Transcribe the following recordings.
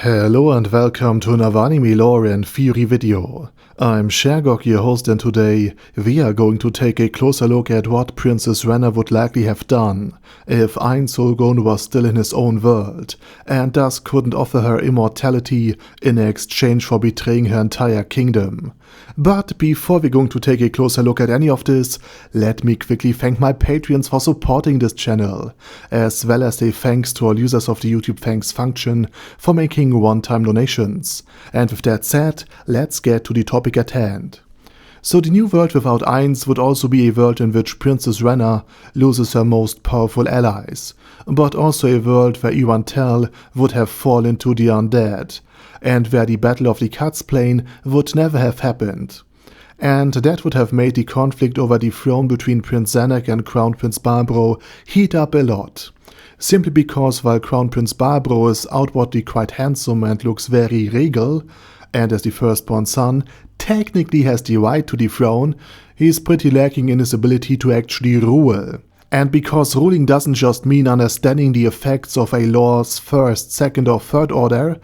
Hello and welcome to another anime lore and theory video. I'm Shergok, your host, and today we are going to take a closer look at what Princess Renner would likely have done if Ainz was still in his own world and thus couldn't offer her immortality in exchange for betraying her entire kingdom. But before we're going to take a closer look at any of this, let me quickly thank my Patreons for supporting this channel, as well as a thanks to all users of the YouTube thanks function for making one-time donations. And with that said, let's get to the topic at hand. So the new world without Ainz would also be a world in which Princess Renner loses her most powerful allies, but also a world where Tell would have fallen to the undead, and where the Battle of the Cuts Plain would never have happened. And that would have made the conflict over the throne between Prince Zenek and Crown Prince Barbro heat up a lot. Simply because while Crown Prince Barbro is outwardly quite handsome and looks very regal, and as the firstborn son technically has the right to the throne, he is pretty lacking in his ability to actually rule. And because ruling doesn't just mean understanding the effects of a law's first, second or third order,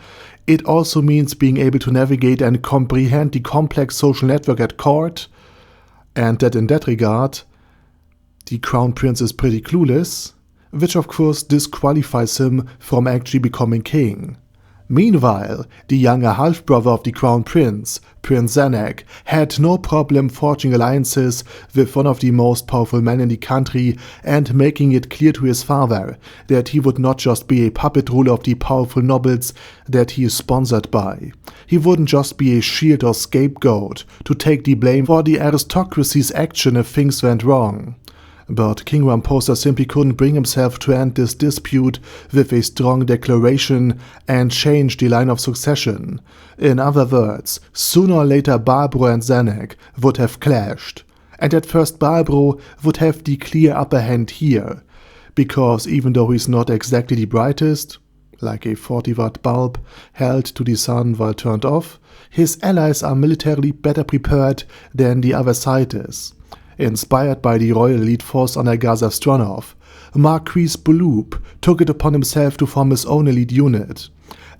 it also means being able to navigate and comprehend the complex social network at court, and that in that regard, the Crown Prince is pretty clueless, which of course disqualifies him from actually becoming king. Meanwhile, the younger half-brother of the Crown Prince, Prince Zenek, had no problem forging alliances with one of the most powerful men in the country and making it clear to his father that he would not just be a puppet ruler of the powerful nobles that he is sponsored by. He wouldn't just be a shield or scapegoat to take the blame for the aristocracy's action if things went wrong. But King Ramposa simply couldn't bring himself to end this dispute with a strong declaration and change the line of succession. In other words, sooner or later Barbro and Zenek would have clashed, and at first Barbro would have the clear upper hand here, because even though he's not exactly the brightest, like a 40-watt bulb held to the sun while turned off, his allies are militarily better prepared than the other side is. Inspired by the royal elite force under Gazav Stronov, Marquis Bouloup took it upon himself to form his own elite unit,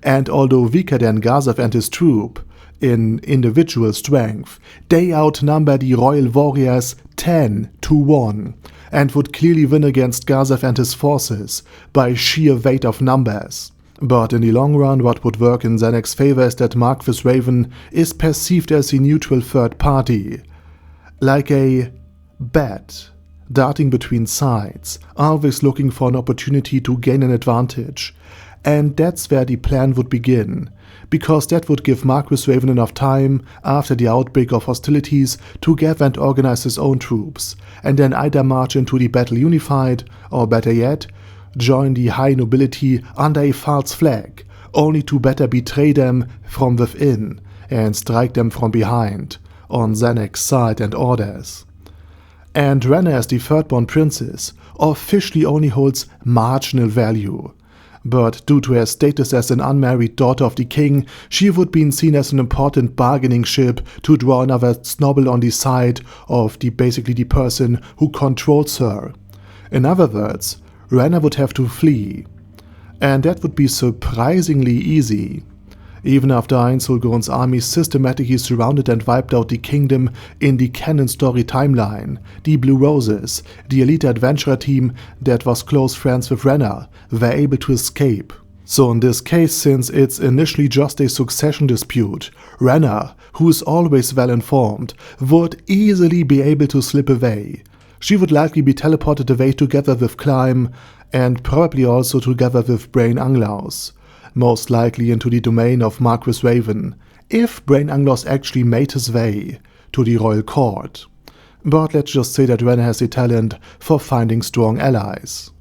and although weaker than Gazav and his troop in individual strength, they outnumber the royal warriors 10-1, and would clearly win against Gazav and his forces by sheer weight of numbers. But in the long run, what would work in Zenek's favor is that Marquis Raven is perceived as a neutral third party, like a bat darting between sides, always looking for an opportunity to gain an advantage. And that's where the plan would begin, because that would give Marquis Raven enough time after the outbreak of hostilities to gather and organize his own troops, and then either march into the battle unified, or better yet, join the high nobility under a false flag, only to better betray them from within and strike them from behind, on Zenek's side and orders. And Renner as the third-born princess officially only holds marginal value, but due to her status as an unmarried daughter of the king, she would be seen as an important bargaining chip to draw another snobble on the side of basically the person who controls her. In other words, Renner would have to flee, and that would be surprisingly easy. Even after Ainz army systematically surrounded and wiped out the kingdom in the canon story timeline, the Blue Roses, the elite adventurer team that was close friends with Renner, were able to escape. So in this case, since it's initially just a succession dispute, Renner, who is always well informed, would easily be able to slip away. She would likely be teleported away together with Climb, and probably also together with Brain Anglaus, most likely into the domain of Marquis Raven, if Brain Anglaus actually made his way to the royal court. But let's just say that Renner has a talent for finding strong allies.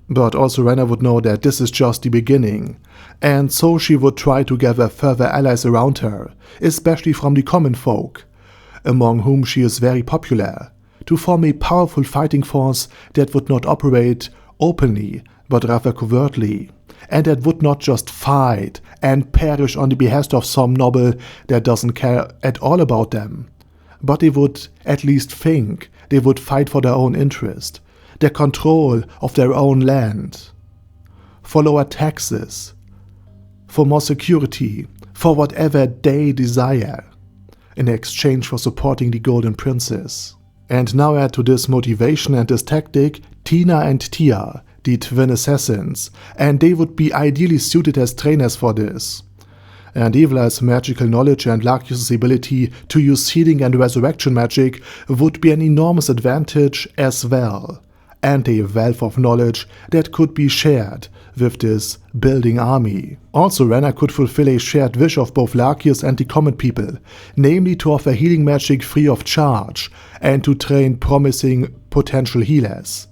But also Renner would know that this is just the beginning, and so she would try to gather further allies around her, especially from the common folk, among whom she is very popular, to form a powerful fighting force that would not operate openly, but rather covertly, and that would not just fight and perish on the behest of some noble that doesn't care at all about them, but they would at least think they would fight for their own interest, their control of their own land, for lower taxes, for more security, for whatever they desire, in exchange for supporting the Golden Princess. And now add to this motivation and this tactic Tina and Tia, the twin assassins, and they would be ideally suited as trainers for this. And Evelyn's magical knowledge and Lachius' ability to use healing and resurrection magic would be an enormous advantage as well, and a wealth of knowledge that could be shared with this building army. Also, Renner could fulfill a shared wish of both Lachius and the Common People, namely to offer healing magic free of charge and to train promising potential healers.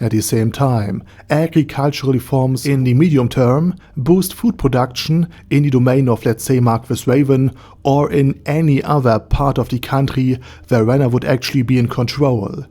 At the same time, agricultural reforms in the medium term boost food production in the domain of, let's say, Marquis Raven, or in any other part of the country where Renner would actually be in control.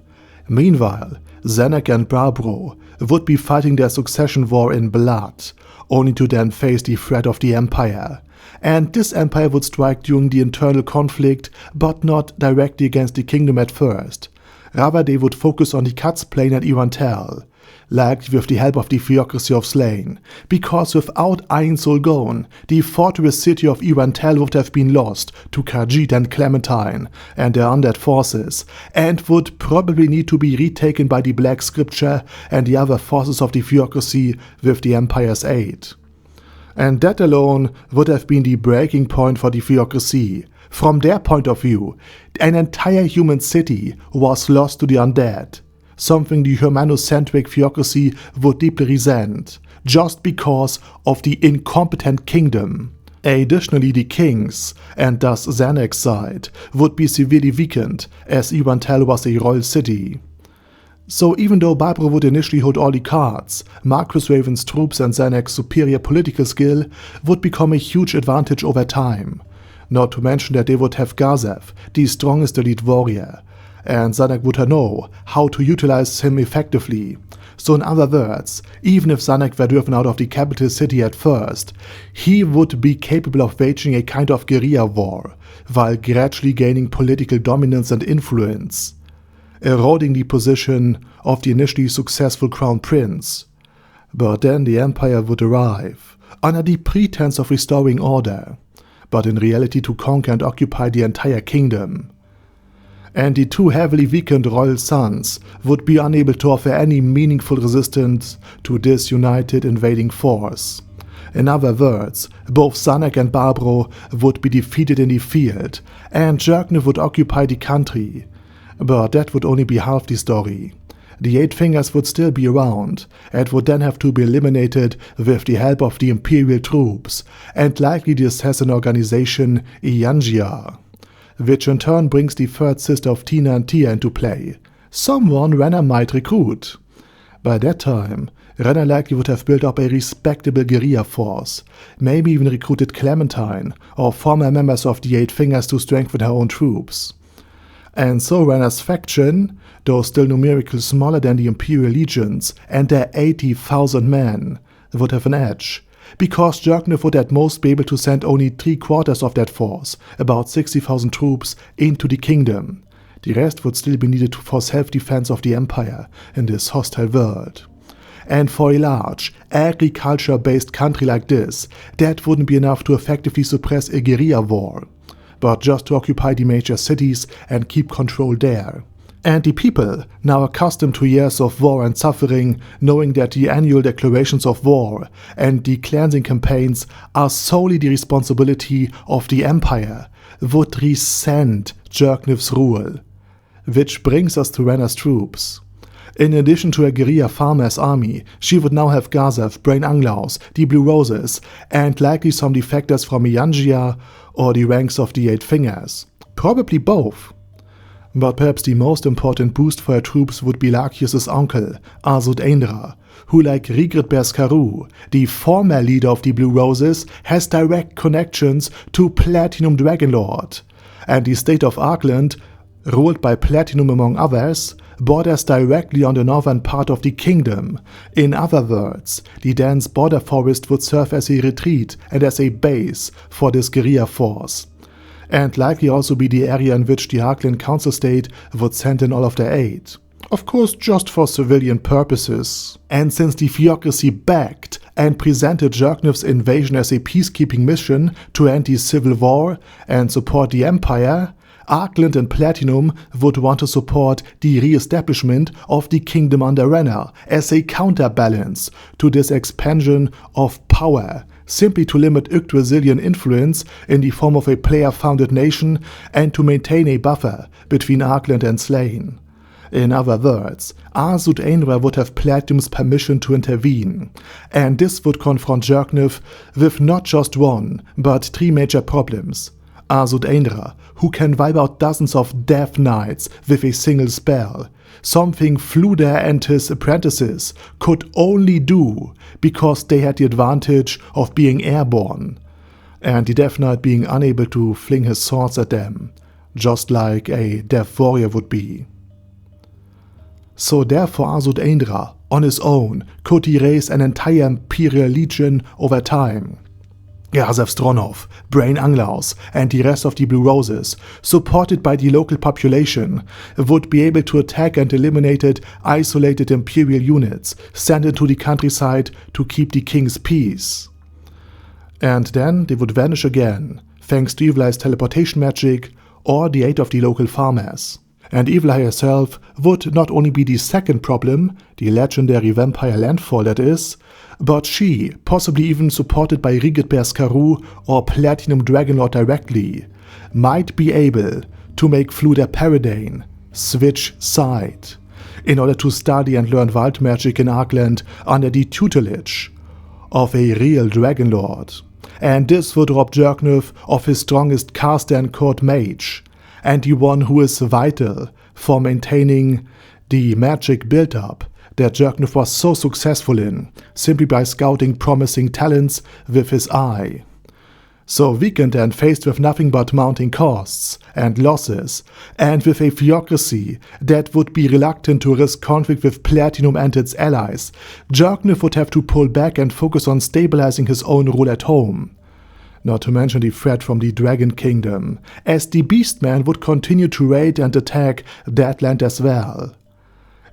Meanwhile, Zenek and Barbro would be fighting their succession war in blood, only to then face the threat of the Empire. And this empire would strike during the internal conflict, but not directly against the kingdom at first. Rather, they would focus on the Cuts Plain and Ivantel, likely with the help of the Theocracy of Slain, because without Ainz gone, the fortress city of Ivantel would have been lost to Khajiit and Clementine and their undead forces, and would probably need to be retaken by the Black Scripture and the other forces of the Theocracy with the Empire's aid. And that alone would have been the breaking point for the Theocracy. From their point of view, an entire human city was lost to the undead, something the humanocentric Theocracy would deeply resent, just because of the incompetent kingdom. Additionally, the kings, and thus Zenek's side, would be severely weakened, as Ivantel was a royal city. So even though Barbro would initially hold all the cards, Marquis Raven's troops and Zenek's superior political skill would become a huge advantage over time. Not to mention that they would have Gazev, the strongest elite warrior, and Zanek would know how to utilize him effectively. So in other words, even if Zanek were driven out of the capital city at first, he would be capable of waging a kind of guerrilla war, while gradually gaining political dominance and influence, eroding the position of the initially successful crown prince. But then the Empire would arrive, under the pretense of restoring order, but in reality to conquer and occupy the entire kingdom. And the two heavily weakened royal sons would be unable to offer any meaningful resistance to this united invading force. In other words, both Zanek and Barbro would be defeated in the field, and Jerknev would occupy the country. But that would only be half the story. The Eight Fingers would still be around, and would then have to be eliminated with the help of the Imperial troops, and likely the assassin organization Iangia, which in turn brings the third sister of Tina and Tia into play, someone Renner might recruit. By that time, Renner likely would have built up a respectable guerrilla force, maybe even recruited Clementine or former members of the Eight Fingers to strengthen her own troops. And so Renner's faction, though still numerically smaller than the Imperial legions and their 80,000 men, would have an edge, because Jerknev would at most be able to send only 3/4 of that force, about 60,000 troops, into the kingdom. The rest would still be needed for self-defense of the Empire in this hostile world. And for a large, agriculture-based country like this, that wouldn't be enough to effectively suppress a guerrilla war, but just to occupy the major cities and keep control there. And the people, now accustomed to years of war and suffering, knowing that the annual declarations of war and the cleansing campaigns are solely the responsibility of the Empire, would resent Jerknev's rule. Which brings us to Renner's troops. In addition to a guerrilla farmer's army, she would now have Gazev, Brain Anglaus, the Blue Roses, and likely some defectors from Iangia or the ranks of the Eight Fingers. Probably both. But perhaps the most important boost for her troops would be Lachius' uncle, Azud Ainra, who, like Rigrid Berskaru, the former leader of the Blue Roses, has direct connections to Platinum Dragonlord, and the state of Argland, ruled by Platinum among others, borders directly on the northern part of the kingdom. In other words, the dense border forest would serve as a retreat and as a base for this guerrilla force, and likely also be the area in which the Argland Council State would send in all of their aid. Of course, just for civilian purposes. And since the Theocracy backed and presented Jerknev's invasion as a peacekeeping mission to end the civil war and support the Empire, Argland and Platinum would want to support the re-establishment of the kingdom under Renner as a counterbalance to this expansion of power, simply to limit Yggdrasilian influence in the form of a player-founded nation and to maintain a buffer between Argland and Slayn. In other words, Ainz would have Platinum's permission to intervene, and this would confront Jerknev with not just one, but 3 major problems. Ainz, who can wipe out dozens of Death Knights with a single spell, something Fluder and his apprentices could only do because they had the advantage of being airborne, and the Death Knight being unable to fling his swords at them, just like a Death Warrior would be. So therefore Ainz, on his own, could erase an entire Imperial Legion over time. Yarzef Stronov, Brain Anglaus, and the rest of the Blue Roses, supported by the local population, would be able to attack and eliminate isolated Imperial units sent into the countryside to keep the king's peace. And then they would vanish again, thanks to Evil Eye's teleportation magic or the aid of the local farmers. And Evil Eye herself would not only be the second problem, the legendary vampire landfall that is, but she, possibly even supported by Rigidbear's Karoo or Platinum Dragonlord directly, might be able to make Fluder Paradane switch side in order to study and learn wild magic in Argland under the tutelage of a real Dragonlord. And this would rob Jerknev of his strongest caster and court mage, and the one who is vital for maintaining the magic build-up that Jerknev was so successful in, simply by scouting promising talents with his eye. So weakened and faced with nothing but mounting costs and losses, and with a theocracy that would be reluctant to risk conflict with Platinum and its allies, Jerknev would have to pull back and focus on stabilizing his own rule at home. Not to mention the threat from the Dragon Kingdom, as the Beastman would continue to raid and attack that land as well.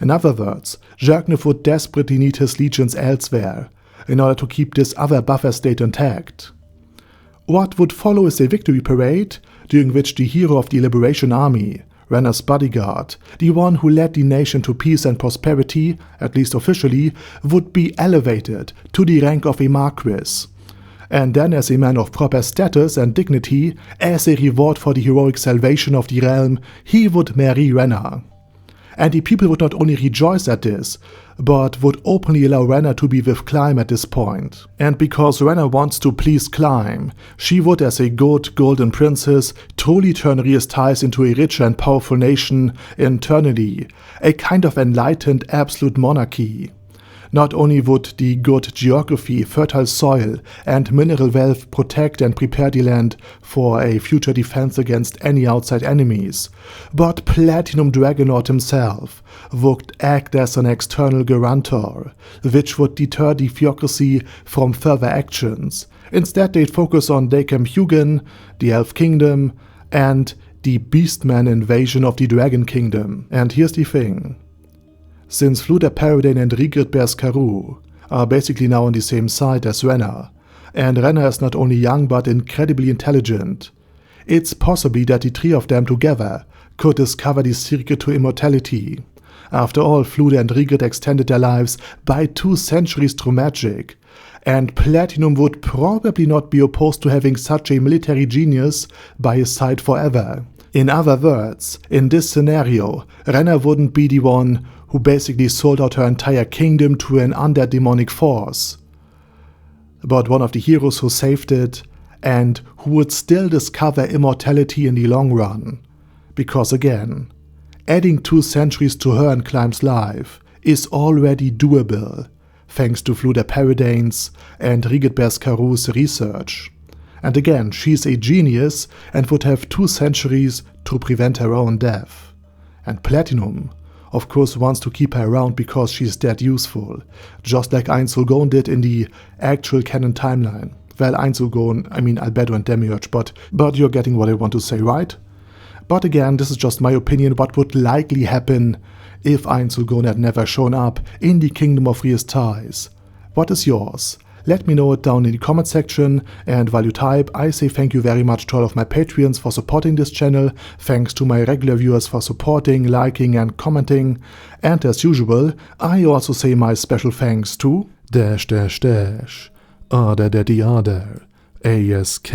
In other words, Jerknev would desperately need his legions elsewhere, in order to keep this other buffer state intact. What would follow is a victory parade, during which the hero of the Liberation Army, Renner's bodyguard, the one who led the nation to peace and prosperity, at least officially, would be elevated to the rank of a Marquis. And then, as a man of proper status and dignity, as a reward for the heroic salvation of the realm, he would marry Renner. And the people would not only rejoice at this, but would openly allow Renner to be with Climb at this point. And because Renner wants to please Climb, she would, as a good golden princess, truly turn Rhea's ties into a rich and powerful nation internally, a kind of enlightened absolute monarchy. Not only would the good geography, fertile soil, and mineral wealth protect and prepare the land for a future defense against any outside enemies, but Platinum Dragonlord himself would act as an external guarantor, which would deter the theocracy from further actions. Instead, they'd focus on Dakem Hugin, the Elf Kingdom, and the Beastman invasion of the Dragon Kingdom. And here's the thing. Since Fluder Paradane and Rigidbear's Karoo are basically now on the same side as Renner, and Renner is not only young but incredibly intelligent, it's possible that the 3 of them together could discover the secret to immortality. After all, Fluder and Rigid extended their lives by 2 centuries through magic, and Platinum would probably not be opposed to having such a military genius by his side forever. In other words, in this scenario, Renner wouldn't be the one who basically sold out her entire kingdom to an undead demonic force, but one of the heroes who saved it and who would still discover immortality in the long run. Because again, adding 2 centuries to her and Climb's life is already doable, thanks to Fluder Paradane's and Rigidbear's Karoo's research. And again, she's a genius and would have 2 centuries to prevent her own death. And Platinum, of course, wants to keep her around because she's that useful, just like Ainz did in the actual canon timeline. Well, Ainz, Albedo and Demiurge, but you're getting what I want to say, right? But again, this is just my opinion, what would likely happen if Ainz had never shown up in the Kingdom of Rhea's Ties. What is yours? Let me know it down in the comment section, and while you type, I say thank you very much to all of my Patreons for supporting this channel, thanks to my regular viewers for supporting, liking and commenting, and as usual, I also say my special thanks to Other Daddy Other, ASK,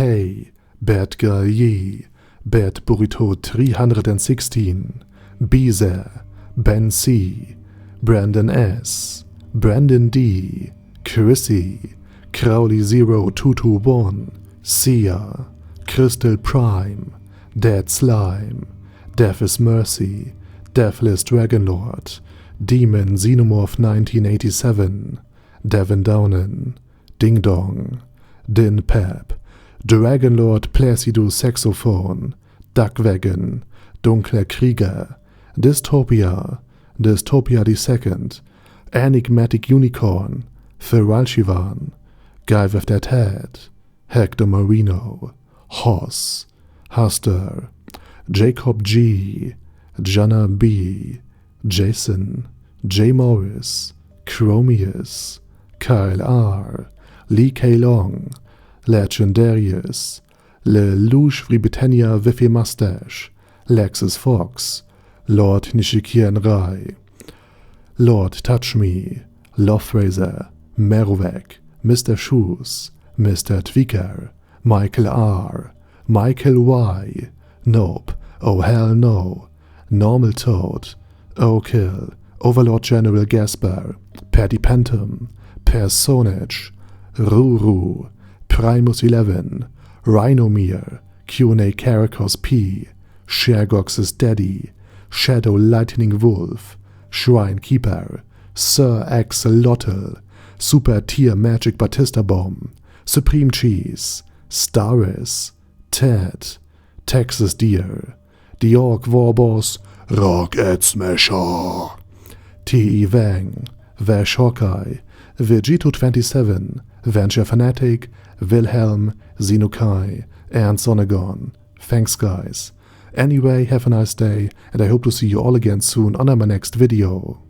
Bad Girl Ye, Bad Burrito 316, Beezer, Ben C, Brandon S, Brandon D, Chrissy, Crowley 0221, Sia, Crystal Prime, Dead Slime, Death is Mercy, Deathless Dragonlord, Demon Xenomorph 1987, Devin Downen, Ding Dong, Din Pep, Dragonlord Placido Saxophone, Duckwagon, Dunkler Krieger, Dystopia, Dystopia II, Enigmatic Unicorn, Feralchivan, Guy with That Head, Hector Marino, Hoss, Huster, Jacob G, Jana B, Jason, J. Morris, Chromius, Kyle R, Lee K. Long, Legendarius, Le Louche Britannia with a Mustache, Lexus Fox, Lord Nishikian Rai, Lord Touch Me, Loverazer, Merovec, Mr. Shoes, Mr. Tweaker, Michael R, Michael Y, Nope, Oh Hell No, Normal Toad, Oh Kill, Overlord General Gasper, Paddy Pentum, Personage, Ruru, Primus 11, Rhinomere, Q&A Caracos P, Shergox's Daddy, Shadow Lightning Wolf, Shrine Keeper, Sir Axolotl, Super Tier Magic Batista Bomb, Supreme Cheese, Staris, Ted, Texas Deer, The Orc Warboss, Rocket Smasher, T.E. Wang, Vash Hawkeye, Vegito27, Venture Fanatic, Wilhelm, Xenokai, and Sonagon. Thanks guys. Anyway, have a nice day, and I hope to see you all again soon on my next video.